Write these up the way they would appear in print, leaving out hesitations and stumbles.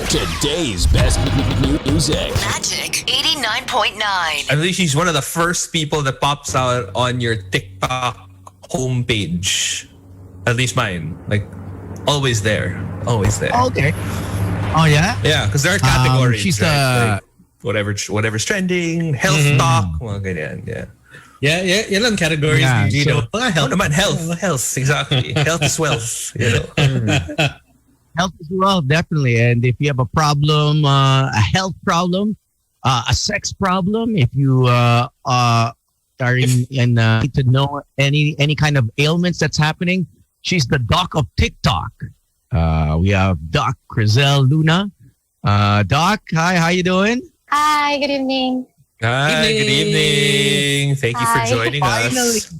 Today's best music. Magic 89.9. I believe she's one of the first people that pops out on your TikTok homepage. At least mine. Like, always there. Always there. Okay. Oh, yeah? Yeah, because there are categories. She's right? Like whatever's trending, health talk, mga ganyan. Yeah. Yeah, yan ang categories. Yeah, You know, health. Naman, health, exactly. Health is wealth. You know. Health as well, definitely. And if you have a problem, a health problem, a sex problem, if you are need to know any kind of ailments that's happening, she's the doc of TikTok. We have Doc Krizzle Luna. Doc, hi, how you doing? Hi, good evening. Hi, good evening. Thank you for joining us.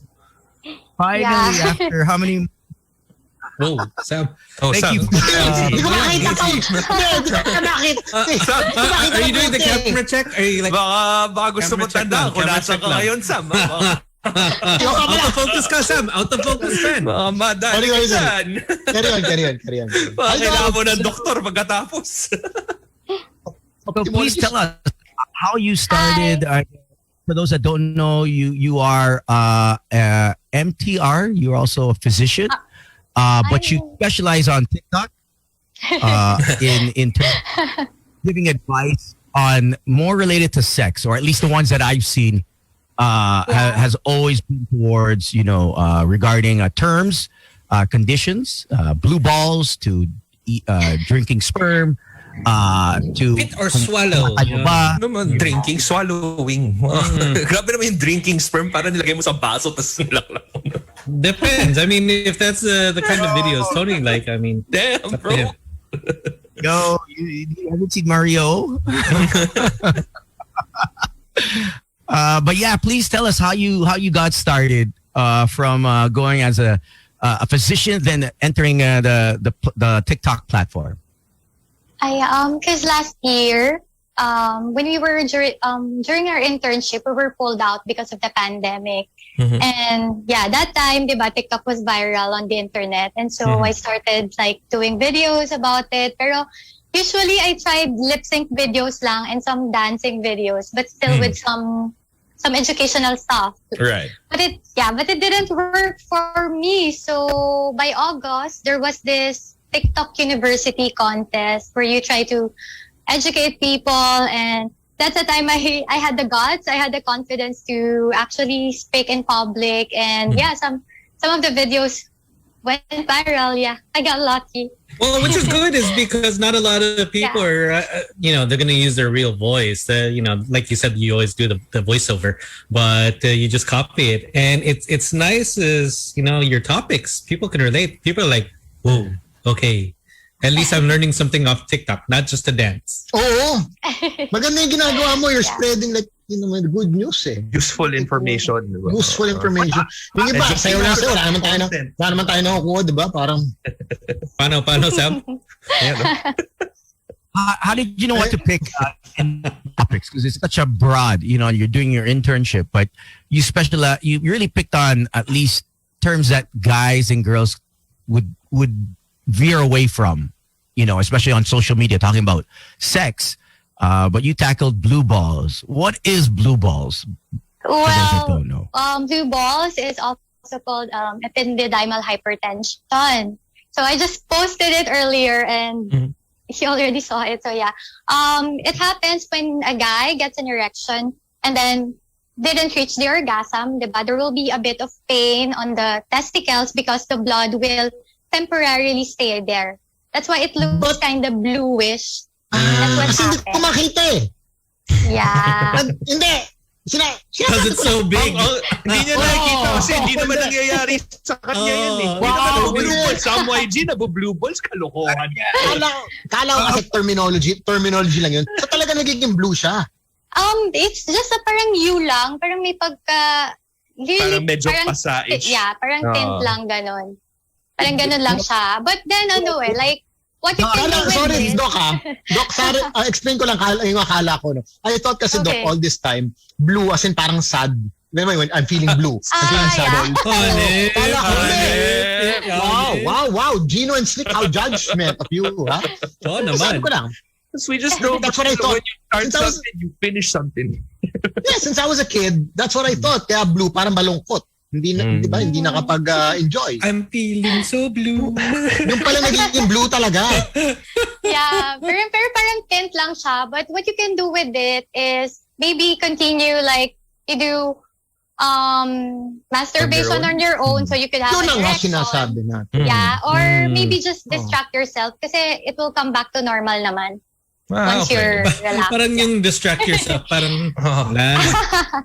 Finally, Yeah. after how many? Whoa, Sam. Oh, Thank Sam. you. Hindi ko makita to. Are you doing the camera check? Are you like, Baka gusto mo Camera check tandaan lang, kung camera nasa check ka lang. ngayon, Sam. out of focus ka, Sam? Out of focus, man. Madali ka dyan. Carry on. Baka kailangan mo ng doktor pagkatapos. So please tell us how you started. For those that don't know, you are MTR. You're also a physician, but you specialize on TikTok in giving advice on more related to sex, or at least the ones that I've seen has always been towards regarding terms, conditions, blue balls to drinking sperm. To Spit or swallow? Ano ba? Naman, drinking, swallowing. Grabe naman yung drinking sperm para nilagay mo sa baso tapos nilakla mo. Depends. I mean, if that's the kind of videos Tony like, I mean, Damn, bro. Yo, you haven't seen Mario? But yeah, please tell us how you got started from going as a physician, then entering the TikTok platform. Because last year, when we were during our internship, we were pulled out because of the pandemic. Mhm. And yeah, that time, diba, TikTok was viral on the internet. And so I started like doing videos about it. Pero usually I tried lip sync videos lang and some dancing videos, but still with some educational stuff. Right. But it didn't work for me. So by August, there was this TikTok University contest where you try to educate people, and that's the time I had the guts, I had the confidence to actually speak in public, and some of the videos went viral. Yeah, I got lucky. well, which is good is because not a lot of people are, they're going to use their real voice. Like you said, you always do the voiceover, but you just copy it. And it's nice is, your topics, people can relate. People are like, whoa, okay. At least I'm learning something off TikTok, not just to dance. Oo. Maganda yung ginagawa mo. You're spreading like, good news eh. Useful information. Diba? Useful information. Yung iba, sayo lang sayo. Wala naman tayo nakukuha, di ba? Parang... Paano, Sam? Yeah, no? How did you know what to pick in topics? Because it's such a broad, you're doing your internship, but you specialize, you really picked on at least terms that guys and girls would veer away from, especially on social media, talking about sex. But you tackled blue balls. What is blue balls? For those that don't know. Blue balls is also called epididymal hypertension. So I just posted it earlier, and he already saw it. So yeah, it happens when a guy gets an erection and then didn't reach the orgasm. Diba? There will be a bit of pain on the testicles because the blood will temporarily stay there. That's why it looks kind of bluish. That's what Kasi hindi happens. ko makita eh. Yeah. Hindi. Because it's so big. Hindi niya nakikita kasi hindi naman nangyayari sa kanya yan eh. Hindi naman blue balls. Sa YG, blue balls, kalokohan. Kala ko kasi terminology lang yun. So talaga nagiging blue siya. It's just a parang hue lang. Parang may pagka... Parang medyo pasaish. Yeah, parang tint lang ganon. Parang ganon lang siya. But then like, what you can do with sorry, this... Doc Doc, sorry, explain ko lang yung akala ko. No? I thought kasi, Okay. Doc, all this time, blue as in parang sad. when I'm feeling blue. I'm feeling sad. Honey, Wow. Gino and Slick, how judgment of you, ha? Oo Sabi naman. ko lang. We just know That's what I thought. when you Since I start was- something, you finish something. Yeah, since I was a kid, that's what I thought. Kaya blue, parang malungkot. Hindi na, di ba? Hindi nakapag-enjoy. I'm feeling so blue. Yung pala nagiging blue talaga. Yeah, pero parang tint lang siya. But what you can do with it is maybe continue like you do masturbation on your own so you could have Yun an ang nga erection. sinasabi natin. Yeah, or maybe just distract yourself kasi it will come back to normal naman once you're relaxed. Parang yung distract yourself. Parang, Oh. wala.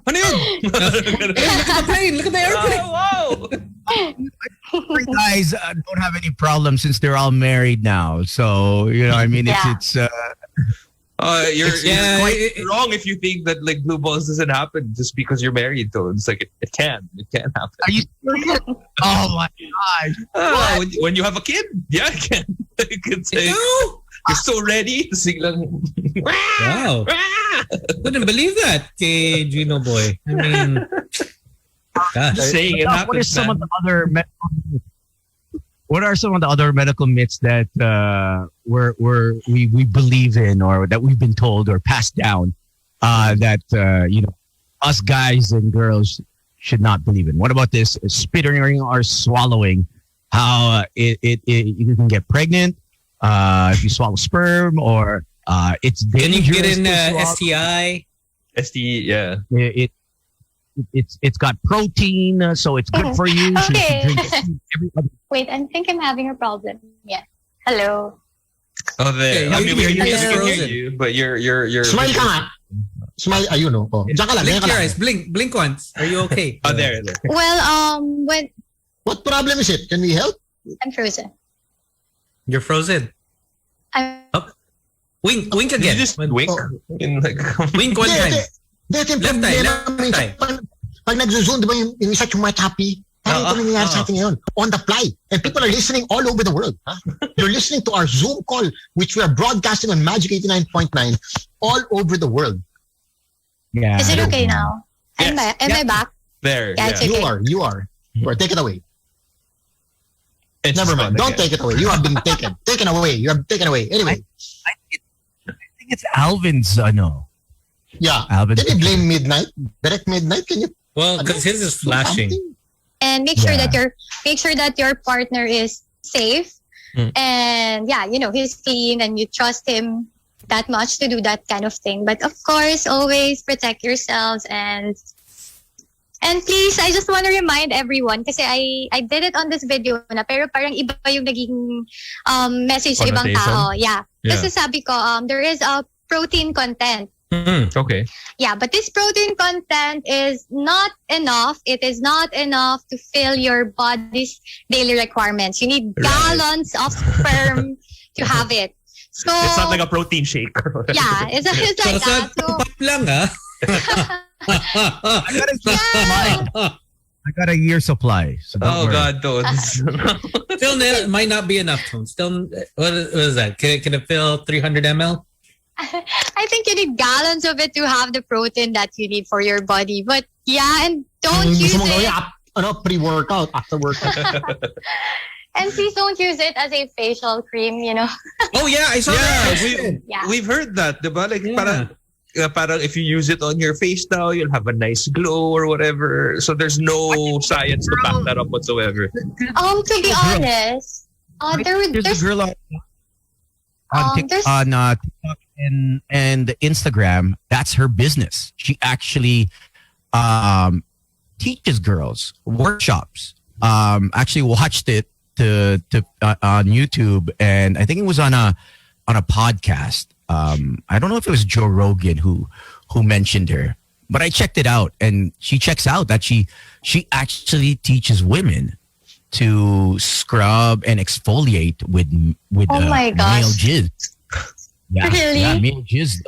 Ano yun? Hey, look at the plane. Look at the airplane. Wow! Three guys don't have any problems since they're all married now. So, I mean, Yeah. it's You're Yeah, quite wrong if you think that like blue balls doesn't happen just because you're married. Though it's like it can happen. are you serious? Oh my gosh. When you have a kid, yeah, it can. You can say you're so ready to sing lang. Wow. Couldn't believe that kay Gino Boy. I mean, gosh. Just saying it happens. What are some man. of the other what are some of the other medical myths that we believe in or that we've been told or passed down that us guys and girls should not believe in? What about this spitting or swallowing? How you can get pregnant if you swallow sperm, or it's Can you dangerous. get in to swallow. STI? STE, yeah. It's got protein, so it's good for you. So you Okay. should drink it every other. Wait, I think I'm having a problem. Yeah. Hello. Oh, there. Okay, I mean, we you're can just hear frozen. you, but you're. Smile ka nga. Smile, ayun o. Oh. Diyan ka lang, Blink diyan ka your lang. eyes. Blink once. Are you okay? Oh, there. Well, when What problem is it? Can we help? I'm frozen. You're frozen. I'm Wink Did again. you just wink? Oh. In like, Wink one time. Dito yung Left eye, problema. left minsan, eye. Pag nag-zoom, di ba yung isa yung mic happy? Parang ito nangyayari sa atin ngayon. On the fly. And people are listening all over the world. Huh? You're listening to our Zoom call, which we are broadcasting on Magic 89.9 all over the world. Yeah. Is it okay now? Am Yes. I back? there. Yeah, Yeah. it's okay. You are. Take it away. It's Never fun mind. Don't again. take it away. You have been taken. Taken away. You have taken away. Anyway. I think it's Alvin's. No. Yeah. Alvin's. Can you blame Midnight? Direct Midnight? Can you? Well, because his is do flashing. something? And make sure Yeah. that your partner is safe. And yeah, he's clean and you trust him that much to do that kind of thing. But of course, always protect yourselves and please, I just want to remind everyone kasi I did it on this video na pero parang iba yung naging message sa ibang Connotation? tao. Yeah. Yeah. Kasi sabi ko, there is a protein content. Okay. Yeah, but this protein content is not enough. It is not enough to fill your body's daily requirements. You need gallons of sperm to have it. So It's not like a protein shake. yeah, it's like So, that. So pop lang I got a year supply. So don't Oh worry. God, Toads. Still, it might not be enough. Tom. Still, what is that? Can it fill 300 ml? I think you need gallons of it to have the protein that you need for your body. But yeah, and don't use Gusto mong it. gawin, pre-workout, after workout. And please don't use it as a facial cream. Oh yeah, I saw Yeah, that. Yeah. we've heard that, diba? Like Yeah. parang if you use it on your face now, you'll have a nice glow or whatever. So there's no science to back that up whatsoever. To be honest, There's a girl on there's- TikTok and Instagram. That's her business. She actually teaches girls workshops. Actually watched it on YouTube, and I think it was on a podcast. I don't know if it was Joe Rogan who mentioned her, but I checked it out, and she checks out that she actually teaches women to scrub and exfoliate with Oh my gosh. male jizz. Yeah, Really? yeah, male jizz.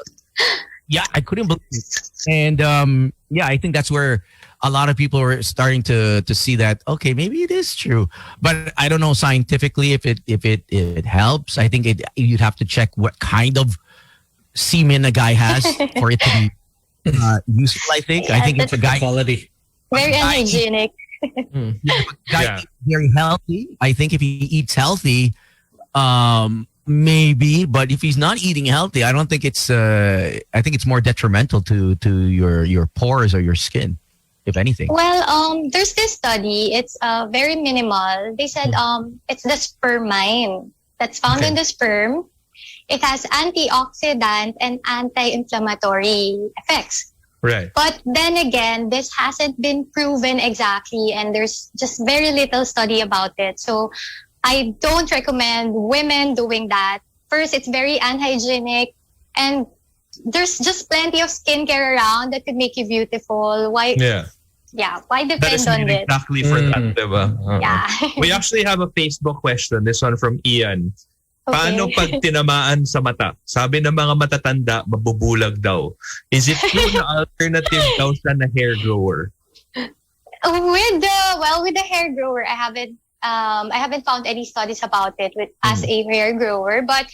Yeah, I couldn't believe it. And yeah, I think that's where a lot of people are starting to see that, okay, maybe it is true. But I don't know scientifically if it helps. I think you'd have to check what kind of semen a guy has for it to be useful, I think. Yeah, I think if a guy Quality. Very Guy- unhygienic. Guy Yeah. eats very healthy. I think if he eats healthy, maybe. But if he's not eating healthy, I don't think it's. I think it's more detrimental to your pores or your skin, if anything. Well, there's this study. It's very minimal. They said it's the spermine that's found in the sperm. It has antioxidant and anti-inflammatory effects. Right. But then again, this hasn't been proven exactly, and there's just very little study about it. So I don't recommend women doing that. First, it's very unhygienic, and there's just plenty of skincare around that could make you beautiful. Why? Yeah. Why That depend is on made it? exactly for that, diba? Yeah. We actually have a Facebook question. This one from Ian. Paano pag tinamaan sa mata? Sabi ng mga matatanda, mabubulag daw. Is it true na alternative daw siya na hair grower? With the hair grower, I haven't found any studies about it as a hair grower, but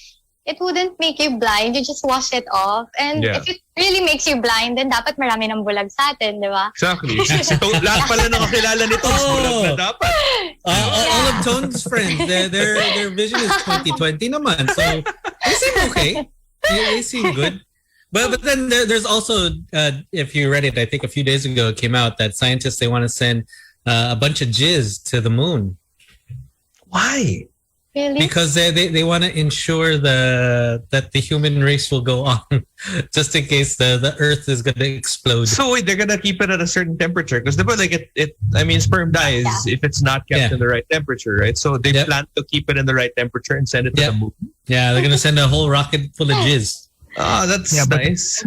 it wouldn't make you blind. You just wash it off. And if it really makes you blind, then dapat marami ng bulag sa atin, di ba? Exactly. Lahat pala nakakilala nito. Bulag na dapat. All of Tone's friends, their vision is 20/20 naman. So they seem okay. They seem good. But then there's also, if you read it, I think a few days ago, it came out that scientists, they want to send a bunch of jizz to the moon. Why? Really? Because they want to ensure that the human race will go on, just in case the Earth is going to explode. So wait, they're gonna keep it at a certain temperature because sperm dies if it's not kept in the right temperature, right? So they plan to keep it in the right temperature and send it to the moon. Yeah, they're gonna send a whole rocket full of jizz. Oh, that's nice.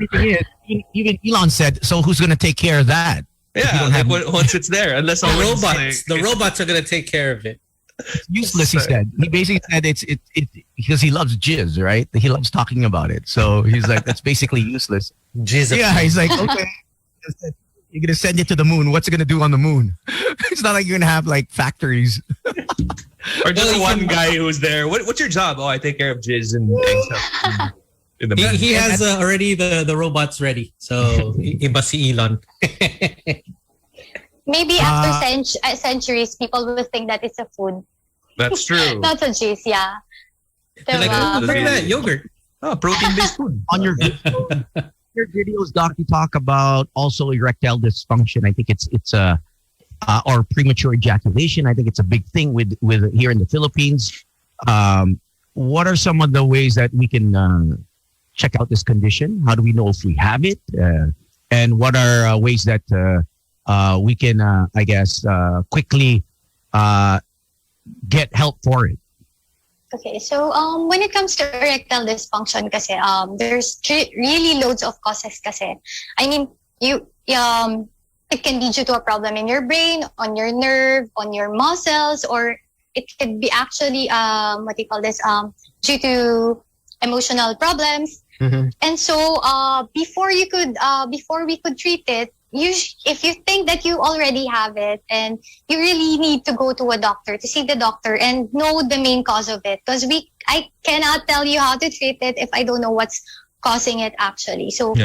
Even Elon said, so who's going to take care of that? Yeah, once it's there, unless the robots are gonna take care of it. Useless, he said. He basically said it's because he loves jizz, right? He loves talking about it. So he's like, that's basically useless. Jizz. Yeah, he's like, okay, you're gonna send it to the moon. What's it gonna do on the moon? It's not like you're gonna have like factories. Or just one guy who's there. What's your job? Oh, I take care of jizz and eggs in the moon. He has already the robots ready. So iba si Elon. Maybe after centuries, people will think that it's a food. That's true. Not a cheese, yeah. Like, look at that yogurt. Oh, protein-based food. On your videos, Doc, you talk about also erectile dysfunction. I think it's or premature ejaculation. I think it's a big thing with here in the Philippines. What are some of the ways that we can check out this condition? How do we know if we have it? And what are ways that we can, quickly get help for it? Okay, so when it comes to erectile dysfunction kasi, there's really loads of causes kasi. I mean, it can be due to a problem in your brain, on your nerve, on your muscles, or it could be actually, due to emotional problems. Mm-hmm. And so before we could treat it, if you think that you already have it, and you really need to go to a doctor, to see the doctor and know the main cause of it, because I cannot tell you how to treat it if I don't know what's causing it actually. So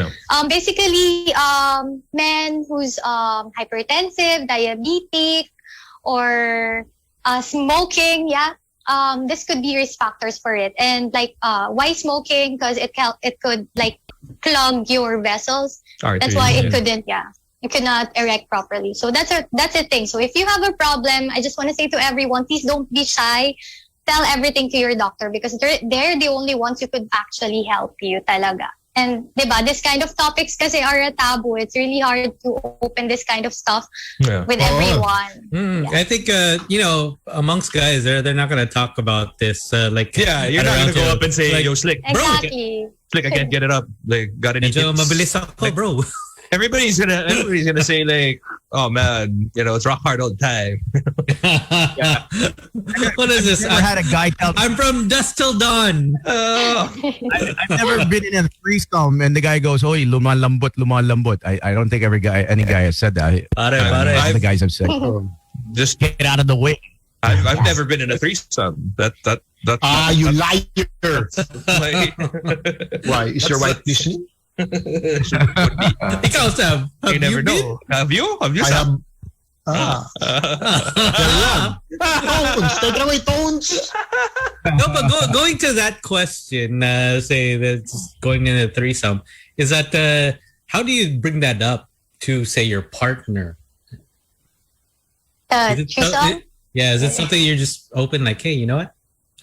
basically, men who's hypertensive, diabetic, or smoking, this could be risk factors for it. And like why smoking? Because it could like clog your vessels. That's why it couldn't. You cannot erect properly. So that's a thing. So if you have a problem, I just want to say to everyone, please don't be shy. Tell everything to your doctor because they're the only ones who could actually help you talaga. And diba, this kind of topics kasi are a taboo. It's really hard to open this kind of stuff with everyone. I think amongst guys, they're not gonna talk about this. You're not gonna go up and say, like, "Yo, Slick, exactly. Slick, I can't get it up. Like, got any tips?" Mabilis ako, bro. Everybody's gonna say like, "Oh man, it's rock hard all the time." What is this? I had a guy tell me, I'm from dusk till dawn. I've never been in a threesome, and the guy goes, "Oy, lumalambot." I don't think any guy has said that. The guys have said, just get out of the way. I've never been in a threesome. That's you liar. like, Why? Is your wife listening? Ikaw, Sam, you never know. Have you? I Tones, take it away, Tones. No, but going to that question, say that's going in a threesome, is that how do you bring that up to, say, your partner? Is it Threesome? is it something you're just open, like, hey, you know what?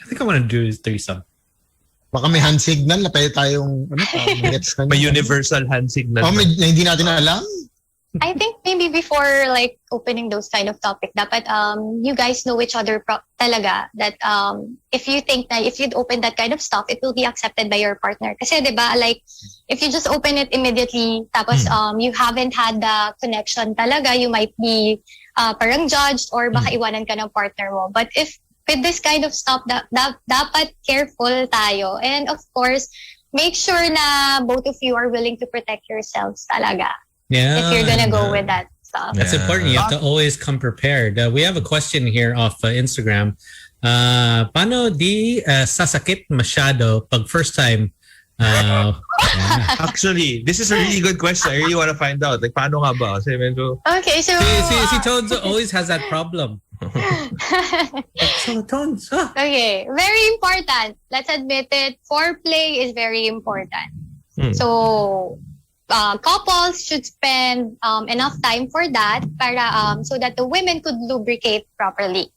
I think I want to do this threesome. Baka may hand signal na pwede tayong gets May universal hand signal. na hindi natin alam. I think maybe before like opening those kind of topic, dapat you guys know each other talaga, that if you think that if you'd open that kind of stuff, it will be accepted by your partner. Kasi 'di ba, like if you just open it immediately, tapos you haven't had the connection talaga, you might be parang judged or baka iwanan ka ng partner mo. But if with this kind of stuff, dapat careful tayo. And of course, make sure na both of you are willing to protect yourselves talaga. Yeah. If you're gonna go with that stuff. That's important. You have to always come prepared. We have a question here off Instagram. Paano di sasakit masyado pag first time? Actually, this is a really good question. I really want to find out. Like, paano nga ba? Kasi medyo... Okay, so... Si Tones always has that problem. So, Tones, Okay, very important. Let's admit it. Foreplay is very important. So... couples should spend enough time for that para so that the women could lubricate properly.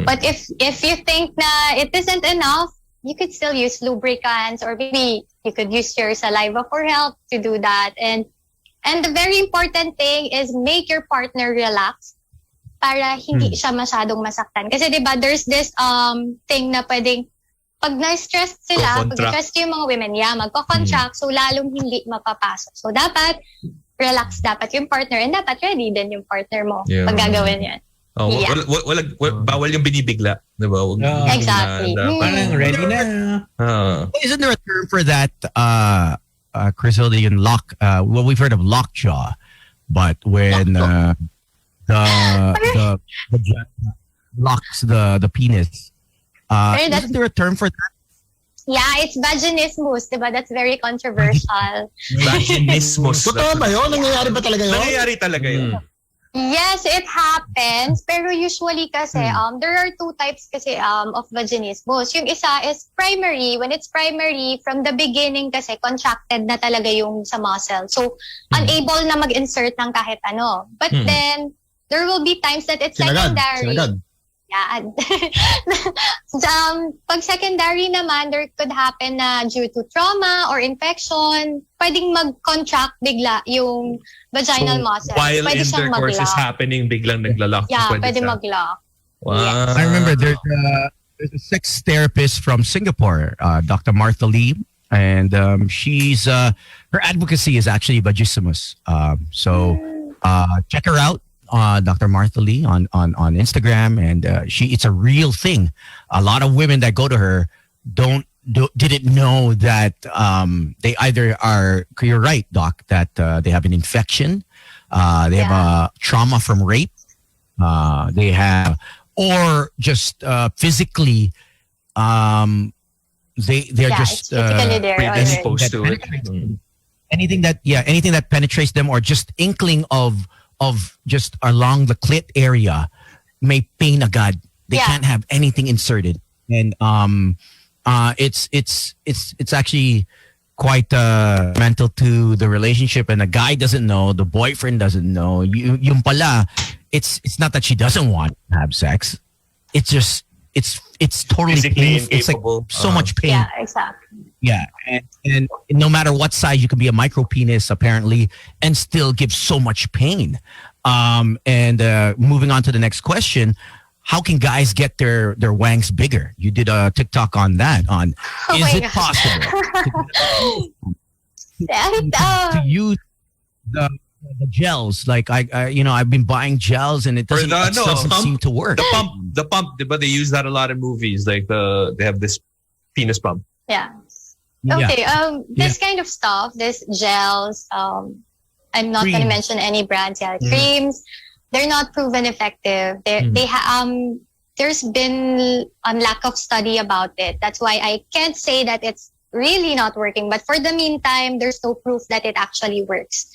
But if you think na it isn't enough, you could still use lubricants, or maybe you could use your saliva for help to do that. And the very important thing is make your partner relax para hindi siya masyadong masaktan. Kasi 'di ba, there's this thing na pwedeng pag na-stress sila, pag stress yung mga women, magko-contract, so lalong hindi mapapasok. So dapat relax dapat yung partner, and dapat ready din yung partner mo pag gagawin yan. Bawal yung binibigla, di ba? Exactly. Parang ready na. Isn't there a term for that, Krizzle, lock? Well, we've heard of lockjaw, but when the locks the penis. Isn't there a term for that? Yeah, it's vaginismus, diba? That's very controversial. Vaginismus. Totoo ba yun? Nangyayari ba talaga yun? Nangyayari talaga yun. Yes, it happens. Pero usually kasi, there are two types kasi of vaginismus. Yung isa is primary. When it's primary, from the beginning kasi, contracted na talaga yung sa muscle. So, unable na mag-insert ng kahit ano. But then, there will be times that it's secondary. Sinagad. Yeah. Pag secondary naman, there could happen na due to trauma or infection, pwedeng mag-contract bigla yung vaginal muscle. While pwede intercourse is happening, biglang naglalak. Yeah, pwede mag-lock. Wow. Yes. I remember there's a sex therapist from Singapore, Dr. Martha Lee, and she's her advocacy is actually vagissimus. So check her out. Dr. Martha Lee on Instagram, and it's a real thing. A lot of women that go to her didn't know that they either are, you're right, doc, that they have an infection, they have a trauma from rape, they have, or just physically they're just predisposed to it. Anything that penetrates them, or just inkling of just along the clit area may pain agad. They can't have anything inserted, and it's actually quite mental to the relationship. And the guy doesn't know, the boyfriend doesn't know. Yung pala, it's not that she doesn't want to have sex. It's just it's totally painful. It's like so much pain. Yeah, exactly. Yeah, and no matter what size, you can be a micro penis apparently, and still give so much pain. And moving on to the next question, how can guys get their wangs bigger? You did a TikTok on that. Is it possible to use the gels? Like I've been buying gels, and it doesn't seem to work. The pump, but they use that a lot in movies. Like they have this penis pump. Yeah. Okay. This kind of stuff, this gels. I'm not going to mention any brands. Yeah, creams. They're not proven effective. There's been a lack of study about it. That's why I can't say that it's really not working. But for the meantime, there's no proof that it actually works.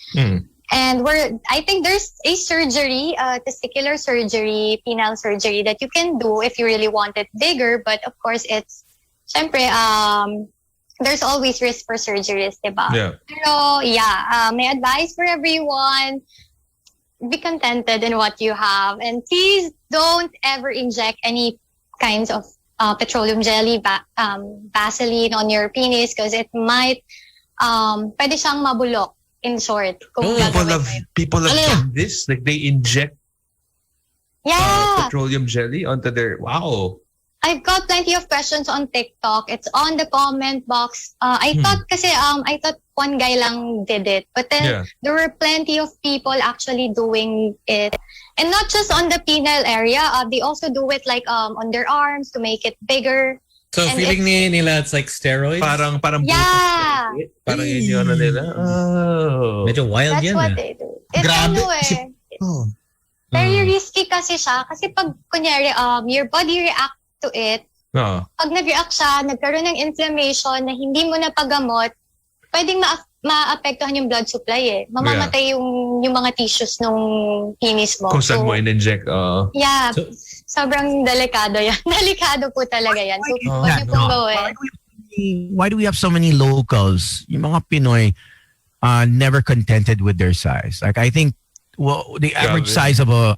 And I think there's a surgery, testicular surgery, penile surgery that you can do if you really want it bigger. But of course, it's, syempre, there's always risk for surgeries, diba? Yeah. Pero yeah, my advice for everyone, be contented in what you have. And please don't ever inject any kinds of petroleum jelly, Vaseline on your penis because it might, pwede siyang mabulok. In short, kung people have done this. Like they inject petroleum jelly onto their. Wow. I've got plenty of questions on TikTok. It's on the comment box. I thought one guy lang did it, but then there were plenty of people actually doing it, and not just on the penile area. They also do it like on their arms to make it bigger. So and feeling nila it's like steroids? Parang yeah. Parang yun yung ano nila. Oh. Medyo wild That's yan. what they do. It's very risky kasi siya. Kasi pag, kunyari, your body react to it, pag nag-react siya, nagkaroon ng inflammation na hindi mo napagamot, pwedeng maapektuhan yung blood supply eh. Mamamatay yung mga tissues nung penis mo. Kung saan mo in-inject. Yeah. Sobrang delikado yan. Delikado po talaga yan. So, huwag niyo pong gawin. Why do we have so many locals, yung mga Pinoy, never contented with their size? Like, I think the average size of a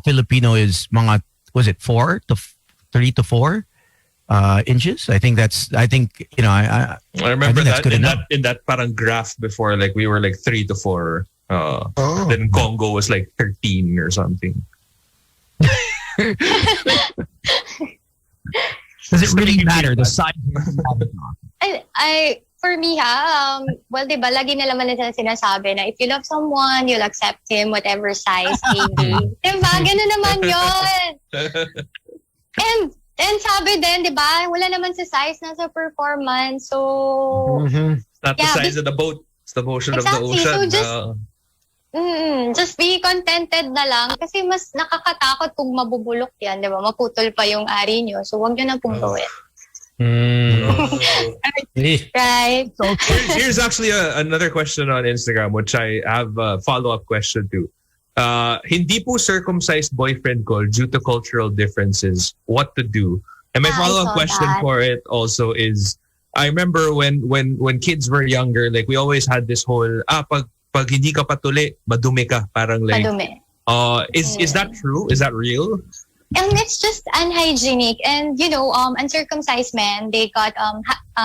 Filipino is mga, was it 3 to 4 inches? I think you know, I remember that in that parang graph before, like we were like 3 to 4. Then Congo was like 13 or something. Does it really matter? The size? For me well, diba, lagi nila naman nila sinasabi na if you love someone, you'll accept him whatever size he be. Diba? Ganun naman yun. And sabi din, diba, wala naman sa size, nasa performance. So, it's not the size of the boat. It's the motion of the ocean. So just be contented na lang kasi mas nakakatakot kung mabubulok yan, di ba? Maputol pa yung ari nyo. So, wag nyo na pong gawin. Right. So here's actually another question on Instagram, which I have a follow-up question to. Hindi po circumcised boyfriend ko due to cultural differences. What to do? And my follow-up question for it also is, I remember when kids were younger, like we always had this whole, pag hindi ka patuli, madumi ka. Parang like, madumi. Is that true? Is that real? It's just unhygienic. And, you know, uncircumcised men, they got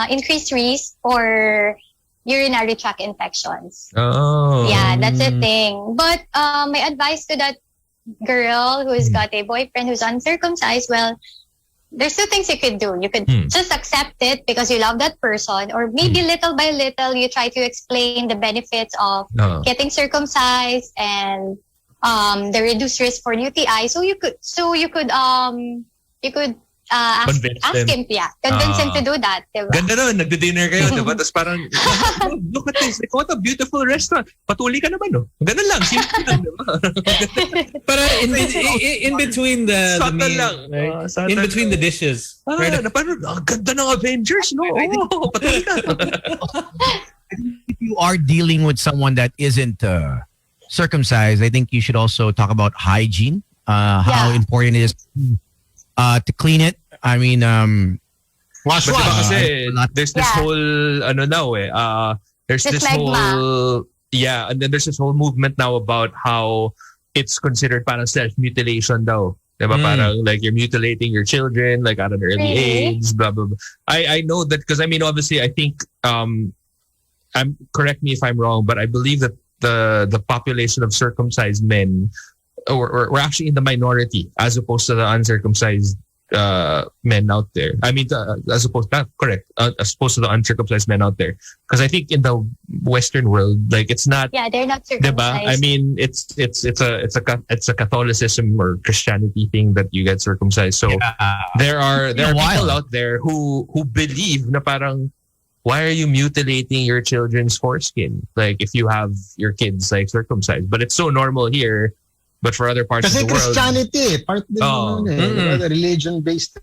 increased risk for urinary tract infections. Oh. Yeah, that's the thing. But my advice to that girl who's got a boyfriend who's uncircumcised, well, there's two things you could do. You could just accept it because you love that person, or maybe little by little you try to explain the benefits of getting circumcised and the reduced risk for UTI. So you could ask him, convince him to do that. Diba? Ganda nun, nagdi-dinner kayo, diba? Tapos parang, look at this, like, what a beautiful restaurant. Patuli ka naman, no? Ganun lang, simple lang, diba? Pero in between the subtle lang. Right? In between the dishes. Right? Parang, ganda ng Avengers, no? Patuli ka. If you are dealing with someone that isn't circumcised, I think you should also talk about hygiene, how important it is to clean it. I mean, wash. Kasi there's this whole, there's this whole, and then there's this whole movement now about how it's considered parang self-mutilation daw. Diba? Parang like you're mutilating your children, like at an early age, blah, blah, blah. I know that because, I mean, obviously, I think, correct me if I'm wrong, but I believe that the population of circumcised men we're actually in the minority as opposed to the uncircumcised men out there. I mean, as opposed to the uncircumcised men out there. Because I think in the Western world, like it's not. Yeah, they're not circumcised. Diba? I mean, it's a Catholicism or Christianity thing that you get circumcised. So there are people out there who believe na parang, why are you mutilating your children's foreskin? Like if you have your kids like circumcised, but it's so normal here. But for other parts of the world, Christianity, part din religion-based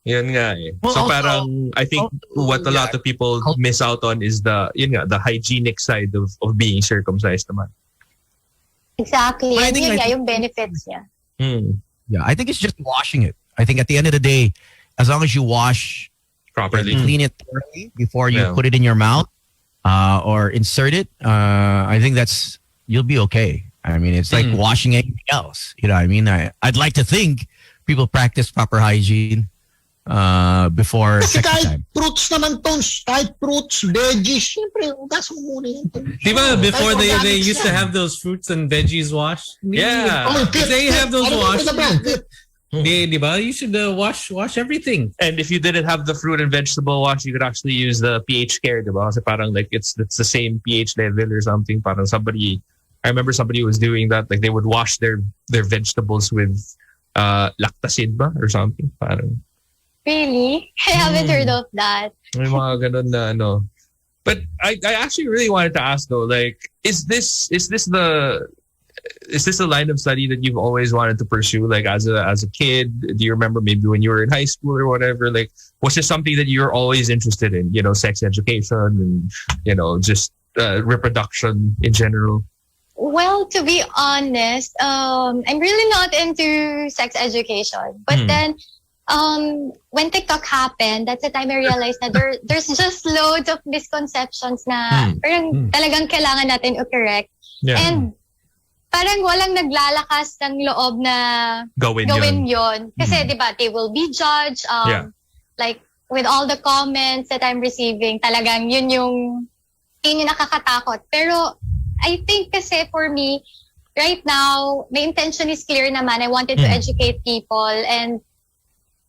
Yun nga eh. Well, so parang I think what a lot of people miss out on is the hygienic side of being circumcised naman. Exactly. I And think yun I nga, think- yung benefits niya. Yeah, I think it's just washing it. I think at the end of the day, as long as you wash, Properly. clean it thoroughly before you Yeah. put it in your mouth or insert it, I think you'll be okay. I mean, it's like washing anything else. You know what I mean? I'd like to think people practice proper hygiene before Kasi sex kahit time. fruits naman, Tons. Kahit fruits, veggies, syempre, ugas mo muna yan. Diba, before they organics used to yan. have those fruits and veggies washed. Yeah. Oh, If they have those I remember washed, the brand, Fit. diba, you should wash everything. And if you didn't have the fruit and vegetable wash, you could actually use the pH care, diba? Kasi parang like it's the same pH level or something. Parang I remember somebody was doing that. Like they would wash their vegetables with lactacid ba or something. Parang Really? I haven't heard of that. may mga ganun na ano. But I actually really wanted to ask though, like, is this a line of study that you've always wanted to pursue? Like as a kid, do you remember maybe when you were in high school or whatever? Like, was this something that you're always interested in? You know, sex education and just reproduction in general. Well, to be honest, I'm really not into sex education. But then, when TikTok happened, that's the time I realized that there's just loads of misconceptions na parang talagang kailangan natin i-correct. Yeah. And parang walang naglalakas ng loob na Gawin yon. Kasi, di ba, they will be judged. Like, with all the comments that I'm receiving, talagang yun yung nakakatakot. Pero, I think kasi for me, right now, my intention is clear naman. I wanted to educate people and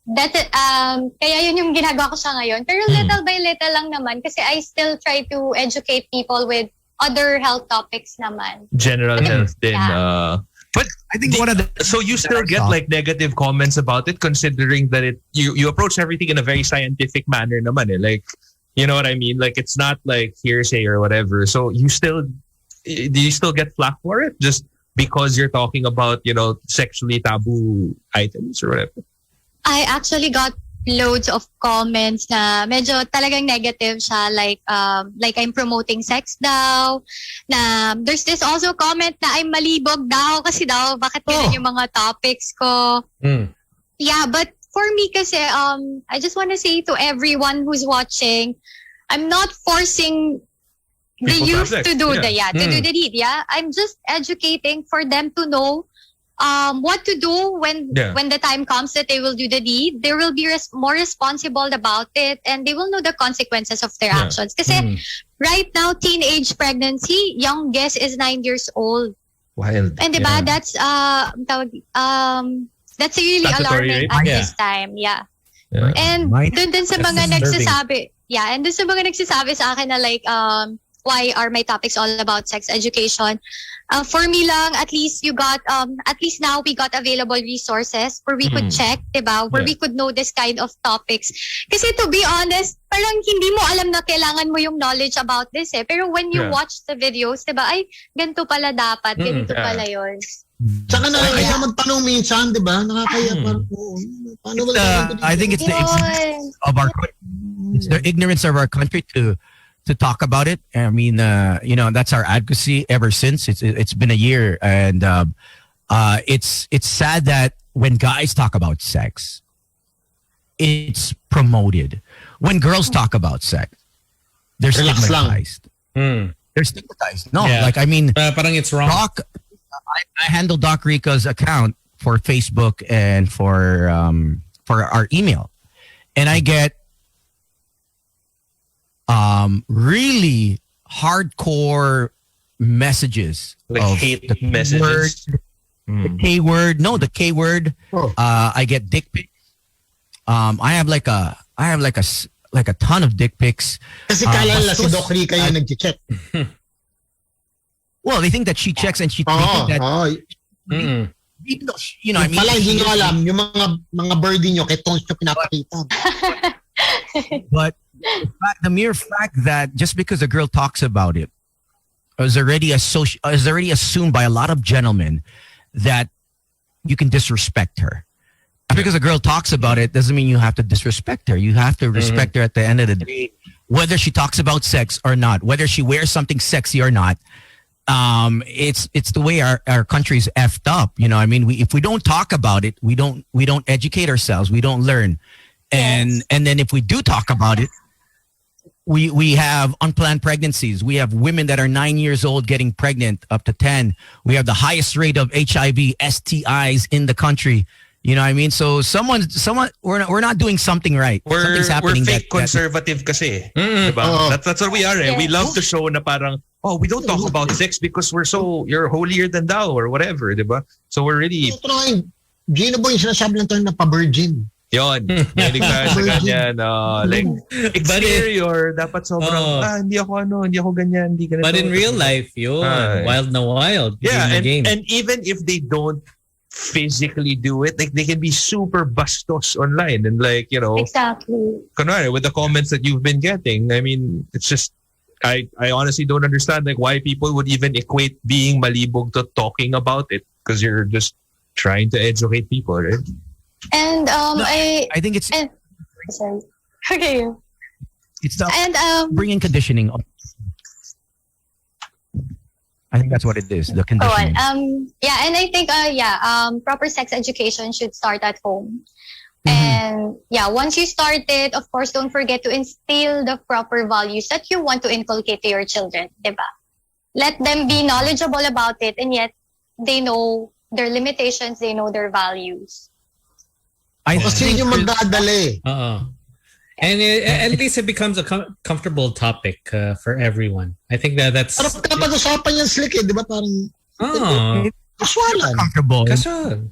that's it. Kaya yun yung ginagawa ko siya ngayon. Pero little by little lang naman kasi I still try to educate people with other health topics naman. General health din. Yeah. But I think one of the so you still get like negative comments about it, considering that you approach everything in a very scientific manner naman eh. Like, you know what I mean? Like it's not like hearsay or whatever. So do you still get flack for it just because you're talking about, sexually taboo items or whatever? I actually got loads of comments na medyo talagang negative siya, like I'm promoting sex daw, na there's this also comment na I'm malibog daw kasi daw bakit ganun yung mga topics ko. Yeah, but for me kasi I just want to say to everyone who's watching, I'm not forcing the People to have youth sex. to do Yeah. to do the deed. Yeah, I'm just educating for them to know what to do when the time comes that they will do the deed. They will be more responsible about it and they will know the consequences of their actions. Kasi right now, teenage pregnancy, youngest is 9 years old. Wild. And diba, that's really Statutory alarming rape? at Yeah. this time. Yeah. Yeah. And dun sa mga disturbing. nagsasabi sa akin na like, why are my topics all about sex education? For me lang, at least now we got available resources where we could check, diba? Where we could know this kind of topics. Kasi to be honest, parang hindi mo alam na kailangan mo yung knowledge about this eh. Pero when you watch the videos, diba? Ay, ganito pala dapat, ganito pala yun. Saka nakakaya magtanong minsan, di ba? Nakakaya parang, paano ba? I think it's the ignorance of our it's the ignorance of our country to talk about it. I mean, that's our advocacy ever since. It's been a year, and it's sad that when guys talk about sex, it's promoted. When girls talk about sex, they're Relax lang. stigmatized. They're stigmatized. No, Yeah. like I mean, Parang it's wrong. Doc, I handle Doc Rica's account for Facebook and for our email, and I get really hardcore messages Like of hate the messages? the K word. No, the K word. Oh. I get dick pics. I have like a ton of dick pics. Kasi kala nila si Doc Rica yung nag-check. Well, they think that she checks and she they think that even though I mean, Pala, hindi nyo alam, yung mga birdie nyo, kay Tons nyo pinapakita. But the mere fact that just because a girl talks about it is already assumed by a lot of gentlemen that you can disrespect her. And because a girl talks about it doesn't mean you have to disrespect her. You have to respect her at the end of the day, whether she talks about sex or not, whether she wears something sexy or not. it's the way our country's effed up. You know, I mean, if we don't talk about it, we don't educate ourselves, we don't learn, and then if we do talk about it, we have unplanned pregnancies. We have women that are 9 years old getting pregnant up to 10. We have the highest rate of HIV, STIs in the country. You know what I mean? So someone, we're not doing something right. Something's happening. We're fake conservative kasi. Diba? That's what we are. We love to show na parang, we don't talk about sex because you're holier than thou or whatever, diba? So we're really... Gino Boy, sinasabi lang tayo na pa-virgin. Yon. Mahilig tayo sa ganyan. Like, exterior, dapat sobrang, hindi ako ganyan, hindi ganito. But in real life, wild na wild. Yeah, and even if they don't physically do it, like they can be super bastos online and like, you know. Exactly. Kunwari, with the comments that you've been getting, I mean, it's just, I honestly don't understand like why people would even equate being malibog to talking about it, because you're just trying to educate people, right? And I think it's sorry. Okay. It's the bringing conditioning. I think that's what it is. The conditioning. Yeah, and I think proper sex education should start at home. And once you start it, of course, don't forget to instill the proper values that you want to inculcate to your children, diba? Let them be knowledgeable about it, and yet they know their limitations, they know their values. I think yung magdadali. And at least it becomes a comfortable topic for everyone. I think that's... Pero pag-usapan yung slick di ba? Parang... Casual. Comfortable. Casual.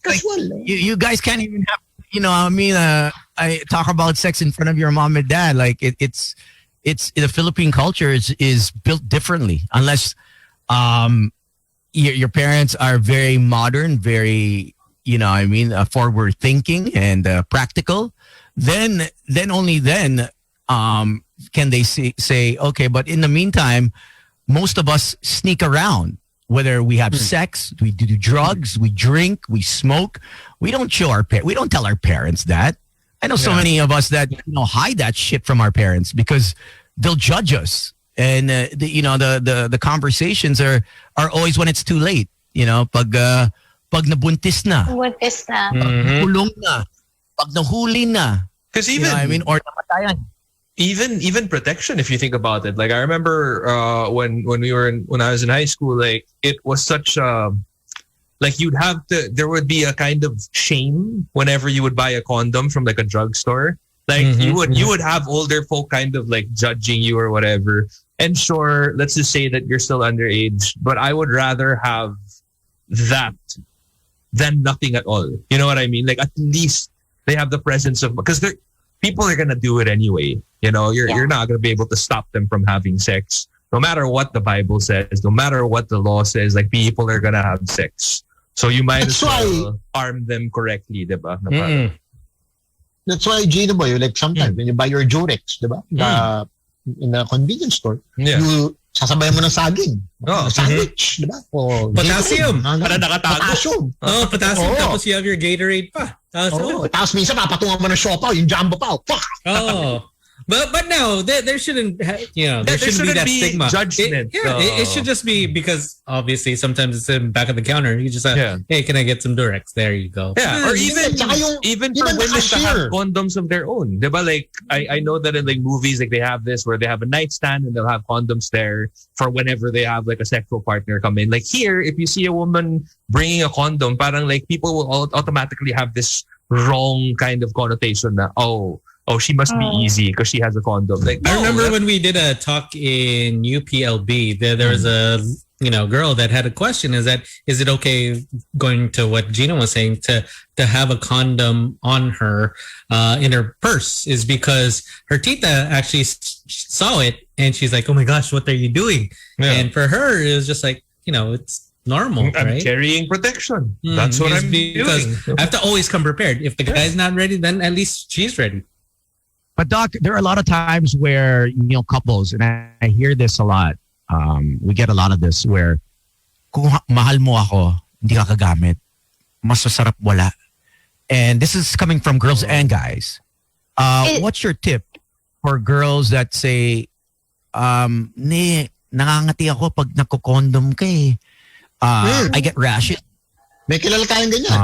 Casual. You guys can't even have... You know, I mean, I talk about sex in front of your mom and dad. Like, it's the Philippine culture is built differently. Unless your parents are very modern, very... You know, I mean, forward thinking and practical, then only then can they say, okay, but in the meantime, most of us sneak around, whether we have sex, we do drugs, we drink, we smoke. We don't we don't tell our parents that. I know so many of us that, you know, hide that shit from our parents because they'll judge us. And, the conversations are always when it's too late, you know, pag nabuntis na. Buntis na. Kulong na. Pag nahuli na. Because even, you know, I mean, or namatayan. Even protection, if you think about it. Like I remember when I was in high school, like it was such like there would be a kind of shame whenever you would buy a condom from like a drugstore. Like you would have older folk kind of like judging you or whatever. And sure, let's just say that you're still underage, but I would rather have that than nothing at all. You know what I mean? Like at least they have the presence of, because people are gonna do it anyway. You know, you're not gonna be able to stop them from having sex, no matter what the Bible says, no matter what the law says. Like people are gonna have sex, so you might as well arm them correctly, diba? That's why, Gino Boy, like sometimes when you buy your Durex, diba? In a convenience store, you sasabayan mo ng saging. Sandwich, di ba? Potassium. Para nakatago. Potassium. Potassium. Tapos you have your Gatorade pa. Tapos minsan papatungan mo ng siopaw, yung jumbo pa. Fuck! But no, there shouldn't there shouldn't be that stigma. Judgment. It should just be, because obviously sometimes it's in back of the counter. You just hey, can I get some Durex? There you go. Yeah, or even for women to have condoms of their own. Diba? Like I know that in like movies, like they have this where they have a nightstand and they'll have condoms there for whenever they have like a sexual partner come in. Like here, if you see a woman bringing a condom, parang like people will automatically have this wrong kind of connotation na she must be easy because she has a condom. Like I remember when we did a talk in UPLB, there was a girl that had a question: is it okay, going to what Gina was saying, to have a condom on her in her purse? Is because her tita actually saw it and she's like, oh my gosh, what are you doing? And for her it was just like, it's normal. I'm right? carrying protection. That's what I'm doing. Because I have to always come prepared. If the guy's not ready, then at least she's ready. But Doc, there are a lot of times where, couples, and I hear this a lot. We get a lot of this where, kung mahal mo ako, hindi ka kagamit. Mas masarap wala. And this is coming from girls and guys. What's your tip for girls that say, nangangati ako pag nagko-condom ka eh. I get rashes. May kilala tayong ganyan.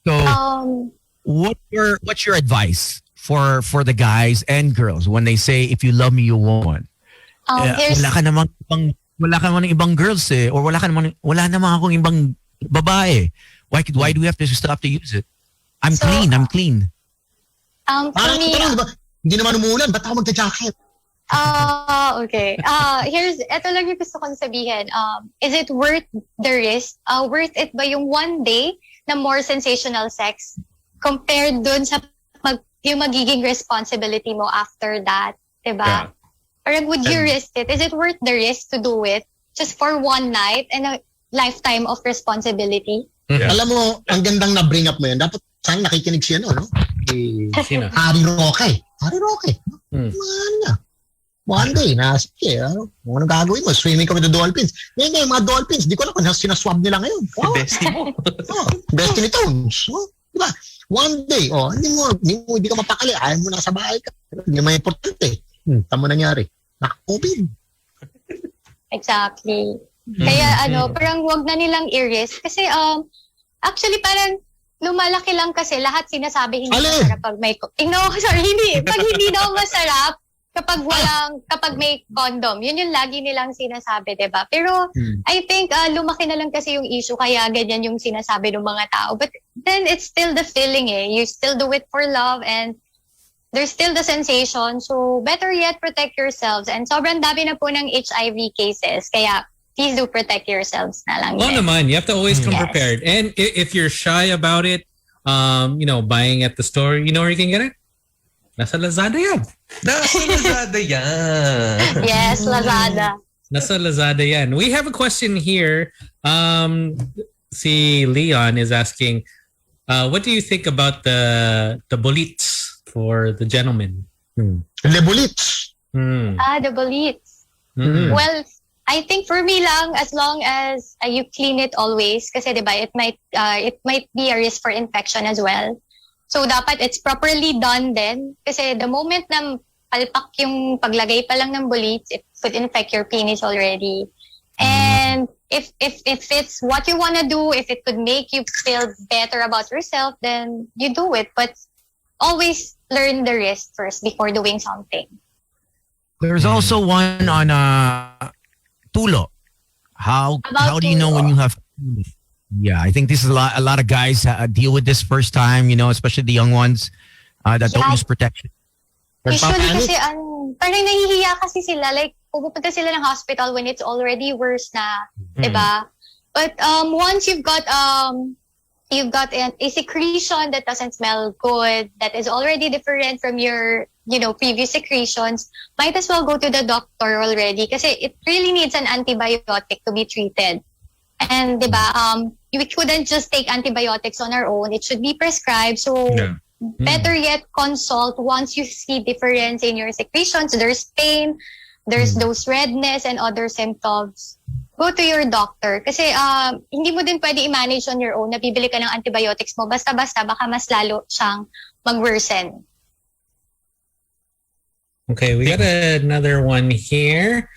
So, Um, what's your advice for the guys and girls when they say, if you love me, you won't? there's Wala ka namang ibang girls eh, or wala namang akong ibang babae. Why do we have to stop to use it? I'm clean. for Parang me, ito, diba? Hindi naman umulan, ba't ako magja-jacket? okay. Ito lang yung gusto kong sabihin. Is it worth the risk? Worth it ba yung one day na more sensational sex compared dun sa yung magiging responsibility mo after that? Diba? Yeah. Parang would you risk it? Is it worth the risk to do it just for one night and a lifetime of responsibility? Yeah. Alam mo, ang gandang na-bring up mo yan. Dapat sana nakikinig siya, no? Sino? Harry Roque. Ano niya? One day, sige, kung anong gagawin mo? Swimming ka with the dolphins. Ngayon, mga dolphins, di ko alam kung sinaswab nila ngayon. Bestie mo. Destiny Tones. Diba? One day, hindi ka mapakali. Ayaw mo na sa bahay ka. Hindi mo importante. Tamo nangyari. Naka-COVID. Exactly. Kaya parang wag na nilang i-risk. Kasi actually parang lumalaki lang kasi lahat sinasabi hindi masarap pag may pag hindi daw masarap kapag may condom. Yun yung lagi nilang sinasabi, 'di ba? Pero I think lumaki na lang kasi yung issue kaya ganyan yung sinasabi ng mga tao. But then it's still the feeling eh. You still do it for love and there's still the sensation. So better yet, protect yourselves. And sobrang dami na po ng HIV cases. Kaya please do protect yourselves na lang. Oh, naman. You have to always come Yes. prepared. And if you're shy about it, buying at the store, you know where you can get it? Nasa Lazada yan. Nasa Lazada yan. Yes, Lazada. Nasa Lazada yan. We have a question here. Si Leon is asking, what do you think about the bolits for the gentlemen? Lebulits. The bolits. Well, I think for me lang, as long as you clean it always, kasi diba, it might be a risk for infection as well. So dapat it's properly done then, kasi the moment na palpak yung paglagay pa lang ng bolits, it could infect your penis already. And if it's what you want to do, if it could make you feel better about yourself, then you do it. But always learn the risk first before doing something. There's also one on tulo. How do you know tulo? when you have tulo? Yeah, I think this is a lot of guys deal with this first time, especially the young ones that don't use protection. Usually kasi parang nahihiya kasi sila, like pupunta sila ng hospital when it's already worse na, 'di ba? But once you've got a secretion that doesn't smell good, that is already different from your previous secretions, might as well go to the doctor already kasi it really needs an antibiotic to be treated. And diba, we couldn't just take antibiotics on our own. It should be prescribed. So better yet, consult once you see difference in your secretions. There's pain, there's those redness and other symptoms. Go to your doctor. Kasi hindi mo din pwede i-manage on your own na bibili ka ng antibiotics mo. Basta-basta, baka mas lalo siyang mag-worsen. Okay, we got another one here.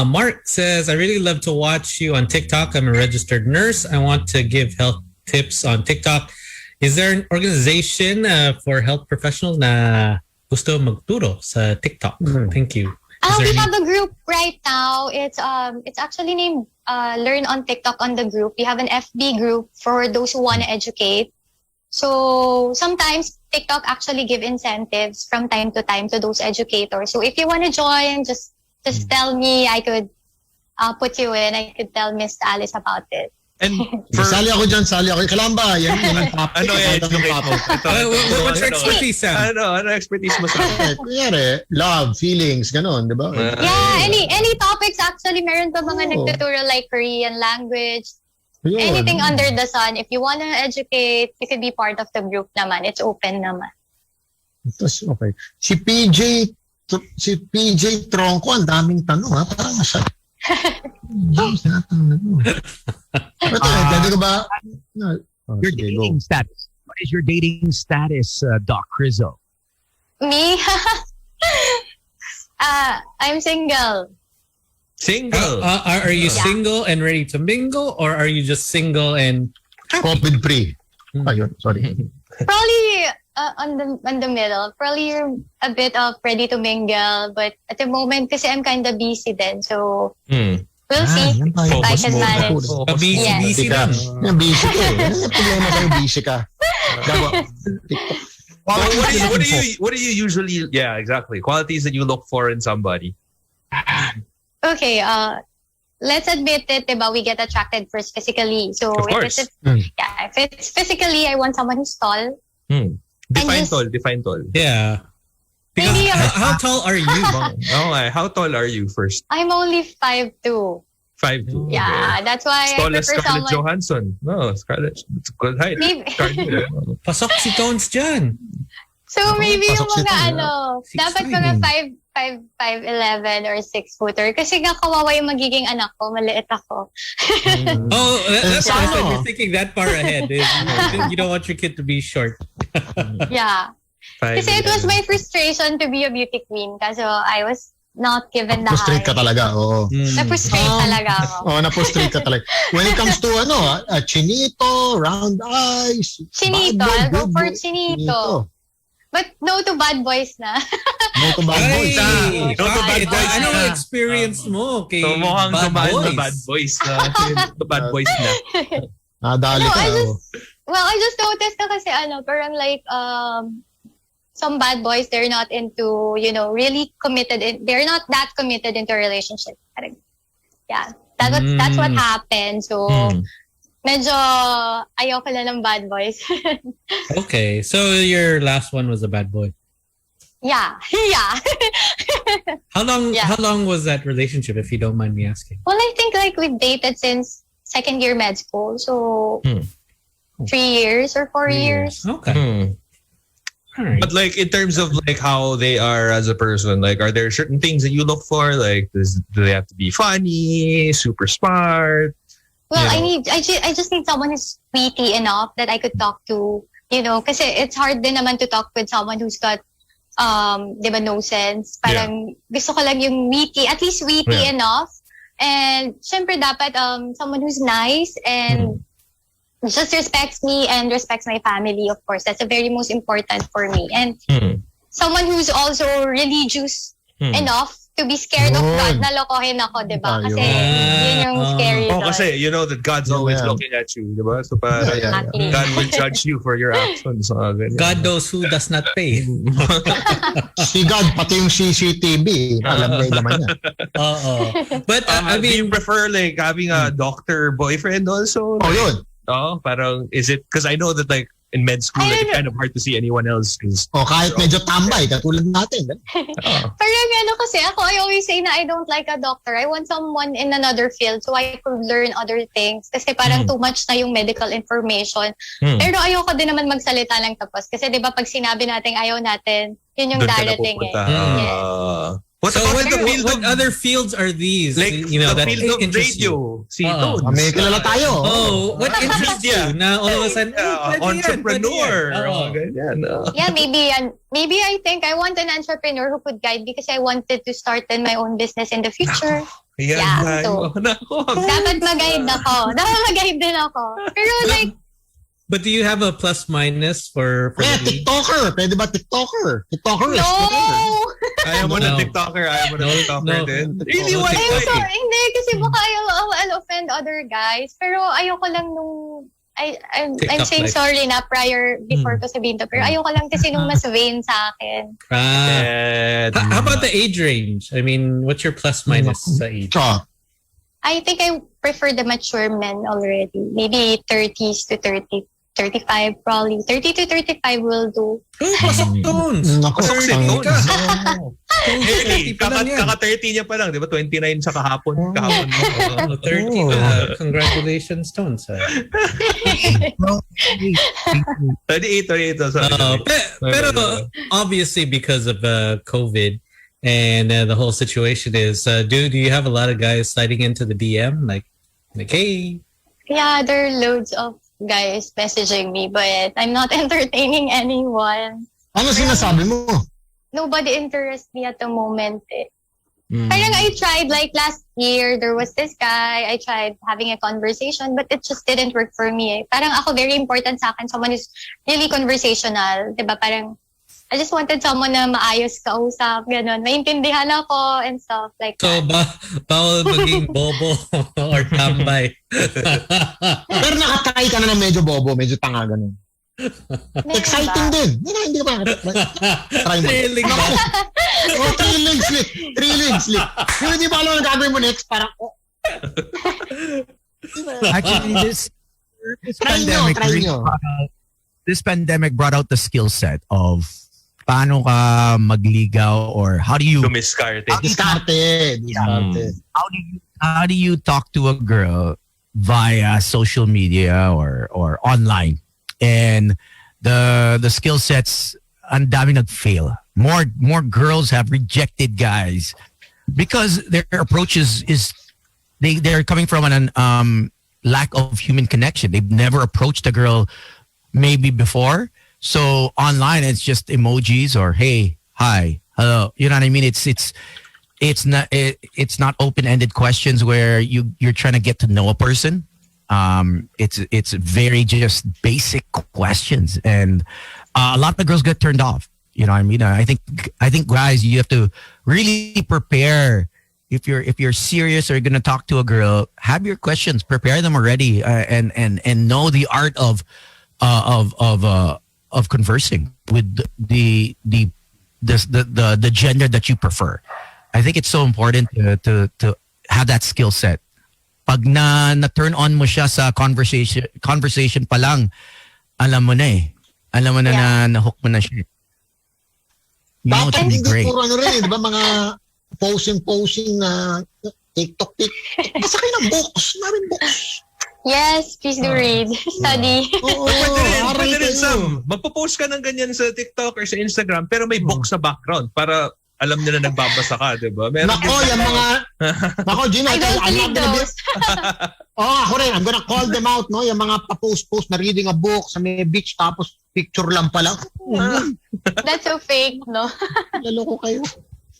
Mark says, I really love to watch you on TikTok. I'm a registered nurse. I want to give health tips on TikTok. Is there an organization for health professionals na gusto magturo sa TikTok? Thank you. We have a group right now. It's actually named Learn on TikTok on the group. We have an FB group for those who want to educate. So sometimes TikTok actually give incentives from time to time to those educators. So if you want to join, just tell me. I could put you in. I could tell Miss Alice about it. And Sali ako dyan, sali ako. Kalamba, yan ang topic. ano yan? What's your expertise, Sam? Ano expertise mo sa Kunyari, love, feelings, ganon, di ba? Yeah, any topics actually. Meron pa mga nagtuturo like Korean language. Anything under the sun. If you want to educate, you could be part of the group naman. It's open naman. Okay. Si PJ Tronco, ang daming tanong ha. Parang nasa... Pwede ko ba? Your dating status. What is your dating status, Doc Krizzle? Me? I'm single. Single. Are you Yeah. single and ready to mingle, or are you just single and COVID-free. Ayun, sorry. Probably on the middle. Probably you're a bit of ready to mingle, but at the moment, kasi I'm kind of busy then, so we'll see yan tayo. if I Focus can muna. manage. Focus busy, Yes. busy Busy ka. lang? Yan, busy ka eh. Ano yung problema sa'yo? Busy ka. Diba? TikTok. What do you usually? Yeah, exactly. Qualities that you look for in somebody. Okay, let's admit it, diba, we get attracted first physically. So Of if course. if it's physically, I want someone who's tall. Define just- tall. Define tall. Yeah. Because Maybe how tall are you? Okay. How tall are you first? I'm only 5'2". 5'2". Yeah, that's why Tall I as prefer Scarlett someone. Johansson. No, Scarlett. It's a good height. Maybe, Scarlett. Pasok si Tones dyan. so maybe yung pasok mga siya, ano, 6'5". dapat mga 5'11" or 6'footer. Kasi nga kawawa yung magiging anak ko, maliit ako. Oh, that's Yeah. why I said you're thinking that far ahead. You don't want your kid to be short. Yeah. Kasi it was my frustration to be a beauty queen. Kaso I was not given the Frustrate ka high. talaga, oo. Na-frustrate talaga ako. Oo, na-frustrate ka talaga. When it comes to chinito, round eyes, Chinito, bad boy, I'll go good for boy, chinito. But no to bad boys na. No to bad boys. Ay, No to bad boys. Anong experience mo kay So mukhang bad dumaan boys? na bad boys na. The bad boys na. Nadali No, ka. I just noticed na kasi parang like, some bad boys, they're not into, really committed. They're not that committed into a relationship. Parang, yeah, that's what happened. So, medyo ayoko na ng bad boys. Okay, so your last one was a bad boy. Yeah. How long? Yeah. How long was that relationship, if you don't mind me asking? Well, I think like we've dated since second year med school. So, 3 years or 4 years. Okay. All right. But like in terms of like how they are as a person, like are there certain things that you look for? Like do they have to be funny, super smart? Well, Yeah. I just need someone who's witty enough that I could talk to, kasi it's hard din naman to talk with someone who's got, di ba, no sense. Parang gusto ko lang yung witty, at least witty enough. And syempre dapat someone who's nice and just respects me and respects my family, of course. That's the very most important for me. And someone who's also religious enough to be scared of God na lokohin ako, di ba? Kasi yun yung scary Oh, doon. kasi you know that God's always looking at you, di ba? So parang Exactly. God will judge you for your actions. Ganyan. God knows who does not pay. Si God, pati yung CCTV, alam na yung laman niya. But I Do you mean, prefer like having a doctor boyfriend also? Oh, yun. Oh, parang is it because I know that like in med school like, it's kind of hard to see anyone else because O kahit medyo tambay, katulad natin. Parang kasi ako, I always say na I don't like a doctor. I want someone in another field so I could learn other things. Kasi parang too much na yung medical information. Pero ayoko din naman magsalita lang tapos. Kasi di ba pag sinabi natin ayaw natin, yun yung doon ka na darating pupunta. Yes. What so about what, the field what of other fields are these? like you know, the that field of interest you? radio? Si Oo. Tones. May kilala tayo. Oh, what interests you? Na all of a sudden, pwede yan, entrepreneur. pwede yan. Oo. Ganyan. Yeah, maybe I think I want an entrepreneur who could guide me because I wanted to start in my own business in the future. Yan, Yeah, so- Dapat mag-guide ako. Dapat mag-guide din ako. Pero like, But do you have a plus minus for Eh, the league? TikToker. Pwede ba TikToker? TikToker is better. no! Ayaw mo na No. TikToker. Ayaw mo na No, TikToker no. din. Really? No. Why? I'm Why? sorry. Hindi, kasi baka I'll offend other guys. Pero ayoko lang nung... I'm TikTok saying life. sorry na before ko sabihin to. Pero ayoko lang kasi nung mas vain sa akin. How about the age range? I mean, what's your plus minus sa age? So, I think I prefer the mature men already. Maybe 30s to 35 probably. 30 to 35 will do. Oh, pasok Tones. Nako, Kasi ang- Tones. Early, 30 kaka-30 niya pa lang, di ba? 29 sa kahapon. Kahapon. 30 congratulations, Tones. 38. Sorry. Pero obviously because of COVID and the whole situation is, do you have a lot of guys sliding into the DM? Like hey. Yeah, there are loads of guys messaging me, but I'm not entertaining anyone. Ano sinasabi mo? Nobody interests me at the moment. Eh. Parang I tried, like last year, there was this guy, I tried having a conversation, but it just didn't work for me. Parang ako, very important sa akin, someone who's really conversational. Diba? Parang, I just wanted someone na maayos kausap, ganun. Maintindihan ako and stuff like So, that. bawal maging bobo or tambay. Pero nakatry ka na ng medyo bobo, medyo tanga ganun. Meron Exciting ba? din. Hindi ka ba? Try mo. Thrilling ba? Oh, thrilling slip. Thrilling slip. Yung hindi pa alam ang gagawin mo next, parang, Actually, this Try pandemic nyo. this pandemic brought out the skill set of paano ka magligaw, or how do you Dumiskarte. Discarded. how do you talk to a girl via social media or online, and the skill sets, ang dami nag-fail. More girls have rejected guys because their approach is they're coming from an lack of human connection. They've never approached a girl maybe before. So online, it's just emojis or hey, hi, hello. You know what I mean? It's not open-ended questions where you're trying to get to know a person. It's very just basic questions, and a lot of girls get turned off. You know what I mean? I think guys, you have to really prepare. If you're serious or gonna talk to a girl, have your questions, prepare them already, and know the art of conversing with the gender that you prefer. I think it's so important to have that skill set. Pag na turn on mo siya sa conversation pa lang, alam mo na eh. Alam mo na na hook mo na siya. You know, Dapat to be hindi great. puro ano rin, di ba, mga posing na TikTok. Basta kayo ng books. Maraming books. Yes, please do read. Study. Oo, Pwede rin, kayo. Sam. Magpo-post ka ng ganyan sa TikTok or sa Instagram, pero may book sa background para alam nila nagbabasa ka, di ba? Meron Nako, yung mga... Nako, Gino, I don't I'm read not gonna be... those. Ako rin, I'm gonna call them out, no? Yung mga pa-post-post na reading a book sa may beach, tapos picture lang pala. That's so fake, no? Lalo ko kayo.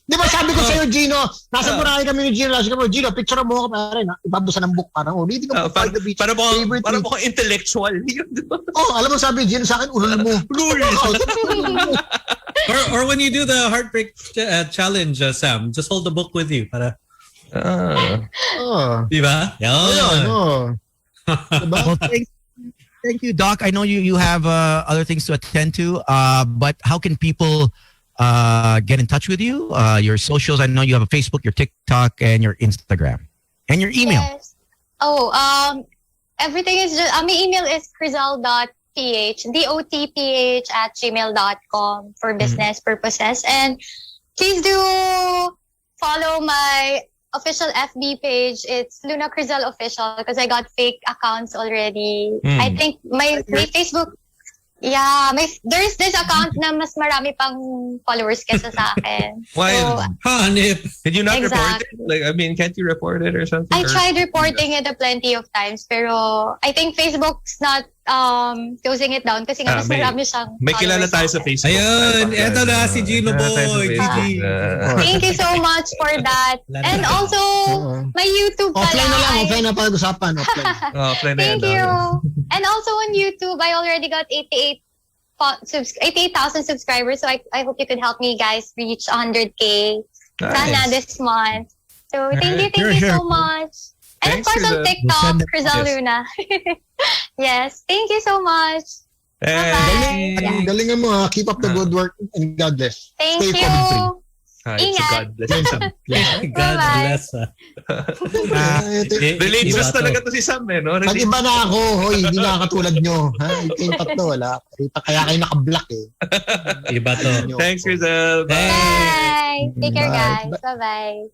Di ba sabi ko sa'yo, Gino, nasa Boracay kami ni Gino, sabi ko, Gino, picture mo ako, pare, ibabusan ng book, parang, reading a book by the beach. Para Favorite mo kang intellectual. alam mo, sabi Gino sa akin, ulol mo. Or when you do the heartbreak challenge, Sam, just hold the book with you. Para, di ba? Ayun, Diba? Well, thank you, Doc. I know you have other things to attend to, but how can people get in touch with you? Your socials. I know you have a Facebook, your TikTok, and your Instagram, and your email. Yes. Everything is just, my email is krizzle.ph, dotph@gmail.com for business purposes. And please do follow my official FB page. It's Luna Krizzle Official because I got fake accounts already. I think my Facebook, there's this account na mas marami pang followers kesa sa akin. Why? Hanip. Did you not report Exactly. it? Like, I mean, can't you report it or something? I Or- tried reporting it a plenty of times, pero I think Facebook's not closing it down kasi nga mas marami siyang May kilala tayo followers sa akin. Facebook. Ayun, eto na si Gino Kilala tayo sa Boy. Facebook. GG. Thank you so much for that. And also, my YouTube pala. Offline na lang, I- offline na pag-usapan, offline. Offline na Thank yan, you. daw. And also on YouTube, I already got 88,000 subscribers. So I hope you could help me guys reach 100K sana this month. So thank you Sure. so much. And Thanks, of course on Krizzle. TikTok, We'll send it- Krizzle Yes. Luna. Yes, thank you so much. Hey. Bye-bye. Galingan mo, ha. Keep up the good work and God bless. Thank Stay you. COVID-free. Hi, it's a Ingat. God bless. God Bye-bye. bless. Religious talaga to si Sam, eh, no? Pag iba na ako, hoy, hindi na katulad nyo. Ha? Kayong tatlo, wala. Kaya kayo naka-block eh. Iba to. Thanks, Krizzle. Bye. Bye. Take care, Bye. guys. Bye-bye.